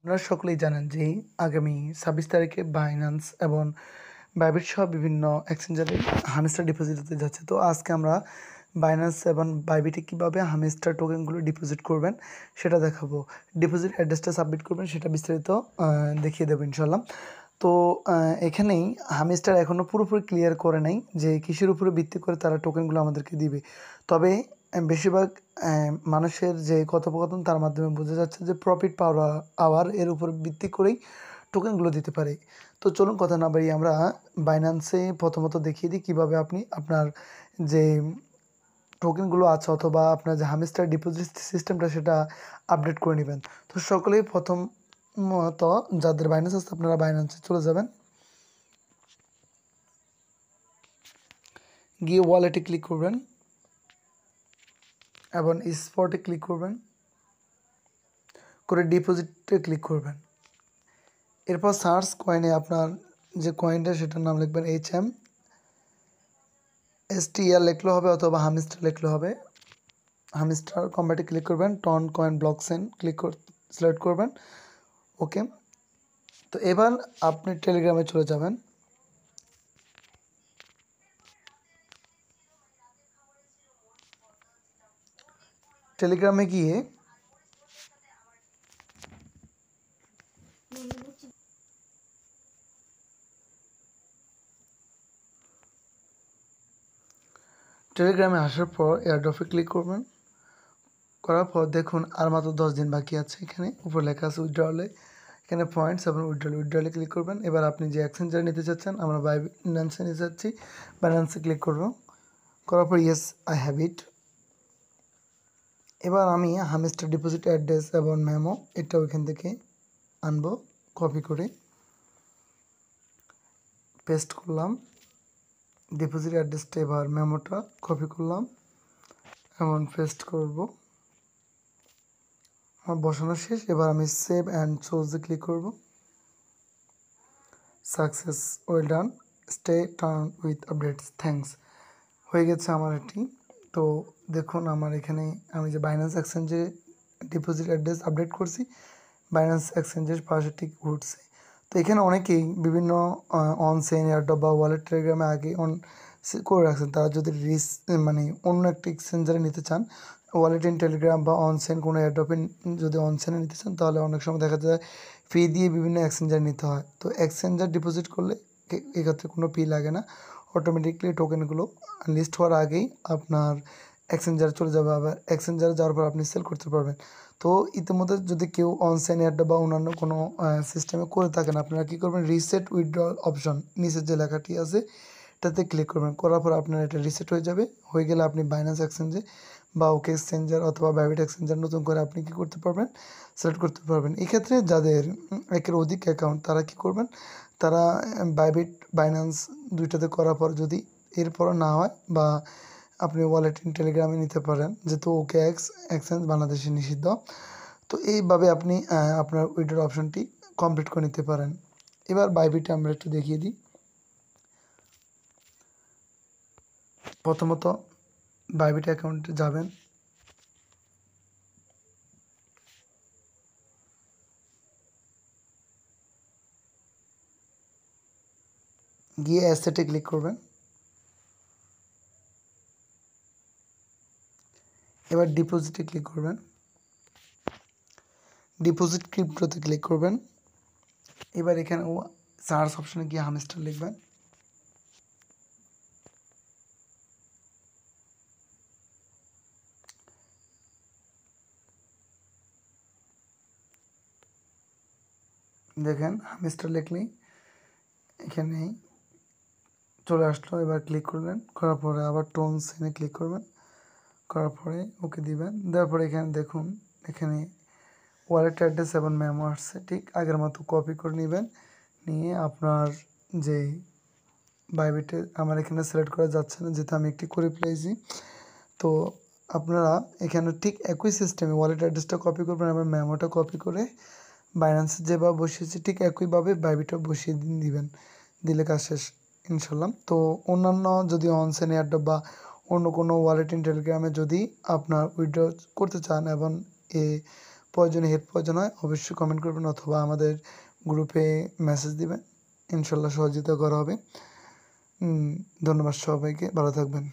আপনারা সকলেই জানেন যে আগামী ২৬ তারিখে বাইন্যান্স এবং বাইবিট সহ বিভিন্ন এক্সচেঞ্জারে হামস্টার ডিপোজিট হতে যাচ্ছে। তো আজকে আমরা বাইন্যান্স এবং বাইবিটে কীভাবে হামস্টার টোকেনগুলো ডিপোজিট করবেন সেটা দেখাবো। ডিপোজিট অ্যাড্রেসটা সাবমিট করবেন সেটা বিস্তারিত দেখিয়ে দেবো ইনশাল্লাহ। তো এখানেই হামস্টার এখনও পুরোপুরি ক্লিয়ার করে নাই যে কিসের উপরে ভিত্তি করে তারা টোকেনগুলো আমাদেরকে দিবে। তবে বেশিরভাগ মানুষের যে কথোপকথন তার মাধ্যমে বোঝা যাচ্ছে যে প্রফিট পাওয়ার আওয়ার এর উপর ভিত্তি করেই টোকেনগুলো দিতে পারে। তো চলুন কথা না বাড়িয়ে আমরা বাইন্যান্সে প্রথমত দেখিয়ে দিই কীভাবে আপনি আপনার যে টোকেনগুলো আছে অথবা আপনার যে হামস্টার ডিপোজিট সিস্টেমটা সেটা আপডেট করে নেবেন। তো সকলেই প্রথমত যাদের বাইন্যান্স আছে আপনারা বাইন্যান্সে চলে যাবেন, গিয়ে ওয়ালেটে ক্লিক করবেন এবং স্পটে ক্লিক করবেন, করে ডিপোজিটে ক্লিক করবেন। এরপর সার্চ কয়েনে আপনার যে কয়েনটা সেটার নাম লিখবেন HMSTR লিখলে হবে অথবা হামস্টার লিখলে হবে। হামস্টার কম্বাটে ক্লিক করবেন, টন কয়েন ব্লকচেন সিলেক্ট করবেন। ওকে, তো এবার আপনি টেলিগ্রামে চলে যাবেন। টেলিগ্রামে গিয়ে টেলিগ্রামে আসার পর এয়ারড্রপে ক্লিক করবেন। করার পর দেখুন আর মাত্র 10 দিন বাকি আছে। এখানে উপর লেখা আছে উইথড্রলে, এখানে পয়েন্টস এবং উইথড্রলে ক্লিক করবেন। এবার আপনি যে এক্সচেঞ্জারে নিতে চাচ্ছেন, আমরা বাইন্যান্সে নিতে চাচ্ছি, বাইন্যান্সে ক্লিক করব। করার পর ইয়েস আই হ্যাভ ইট। এবার আমি হামস্টার ডিপোজিট অ্যাড্রেস এবং মেমো এটা ওইখান থেকে আনবো, কপি করে পেস্ট করলাম। ডিপোজিট অ্যাড্রেসটা এবার মেমোটা কপি করলাম এবং পেস্ট করব। আমার বসানো শেষ। এবার আমি সেভ অ্যান্ড চুজে ক্লিক করব। Success, well done, stay turn with updates, thanks. হয়ে গেছে আমার এটি। তো দেখুন আমার এখানে আমি যে বাইন্যান্স এক্সচেঞ্জে ডিপোজিট অ্যাড্রেস আপডেট করছি, বাইন্যান্স এক্সচেঞ্জের পাশে ঠিক ঘুরছে। তো এখানে অনেকেই বিভিন্ন অনচেইন এয়ারড্রপ বা ওয়ালেট টেলিগ্রামে আগে অন করে রাখছেন। তারা যদি মানে অন্য একটা এক্সচেঞ্জারে নিতে চান, ওয়ালেট ইন টেলিগ্রাম বা অনচেইন কোনো এয়ারড্রপে যদি অনচেইনে নিতে চান তাহলে অনেক সময় দেখা যায় ফি দিয়ে বিভিন্ন এক্সচেঞ্জার নিতে হয়। তো এক্সচেঞ্জার ডিপোজিট করলে এক্ষেত্রে কোনো ফি লাগে না, অটোমেটিকলি টোকেনগুলো লিস্ট হওয়ার আগেই আপনার এক্সচেঞ্জারে চলে যাবে। আবার এক্সচেঞ্জারে যাওয়ার পর আপনি সেল করতে পারবেন। তো ইতিমধ্যে যদি কেউ অনচেইন এয়ারড্রপ বা অন্যান্য কোনো সিস্টেমে করে থাকেন, আপনারা কী করবেন, রিসেট উইথড্রল অপশন নিচের যে লেখাটি আছে এটাতে ক্লিক করবেন। করার পর আপনার এটা রিসেট হয়ে যাবে। হয়ে গেলে আপনি বাইন্যান্স এক্সচেঞ্জে বা ওকে এক্সচেঞ্জার অথবা বাইবিট এক্সচেঞ্জার নতুন করে আপনি কী করতে পারবেন, সিলেক্ট করতে পারবেন। এক্ষেত্রে যাদের একের অধিক অ্যাকাউন্ট তারা কী করবেন, তারা বাইবিট বাইন্যান্স দুইটাতে করার পর যদি এরপরও না হয় বা আপনি ওয়ালেট ইন টেলিগ্রামে নিতে পারেন, যেহেতু ওকে এক্সচেঞ্জ বাংলাদেশে নিষিদ্ধ। তো এইভাবে আপনি আপনার উইথড্র অপশনটি কমপ্লিট করে নিতে পারেন। এবার বাইবিটে আমরা একটু দেখিয়ে দিই। প্রথমত বাইবিট অ্যাকাউন্টে যাবেন, গিয়ে অ্যাসেটে ক্লিক করবেন। এবার ডিপোজিটে ক্লিক করবেন, ডিপোজিট ক্রিপ্টোতে ক্লিক করবেন। এবার এখানে সার্চ অপশনে গিয়ে হামস্টার লিখবেন। দেখেন হামস্টার লিখলেই এখানে চলে আসলো। এবার ক্লিক করবেন, করার পরে আবার টোন সেনে ক্লিক করবেন, করার পরে ওকে দিবেন। দেওয়ার পরে এখানে দেখুন এখানে ওয়ালেট অ্যাড্রেস এবং মেমো আসছে, ঠিক আগের মতো কপি করে নেবেন। নিয়ে আপনার যে বাইবিটে আমার এখানে সিলেক্ট করা যাচ্ছে না যেহেতু আমি একটি করে ফেলেছি। তো আপনারা এখানে ঠিক একই সিস্টেমে ওয়ালেট অ্যাড্রেসটা কপি করবেন এবং মেমোটা কপি করে বাইন্যান্সে যেভাবে বসিয়েছি ঠিক একইভাবে বাইবিটও বসিয়ে দিবেন, দিলে কাজ শেষ ইনশাল্লাহ। তো অন্যান্য যদি অনচেইন এয়ারড্রপ বা অন্য কোনো ওয়ালেট ইন টেলিগ্রামে যদি আপনার উইথড্র করতে চান এবং প্রয়োজনে হেল্প প্রয়োজন হয় অবশ্যই কমেন্ট করবেন অথবা আমাদের গ্রুপে মেসেজ দিবেন, ইনশাল্লাহ সহযোগিতা করা হবে। ধন্যবাদ সবাইকে, ভালো থাকবেন।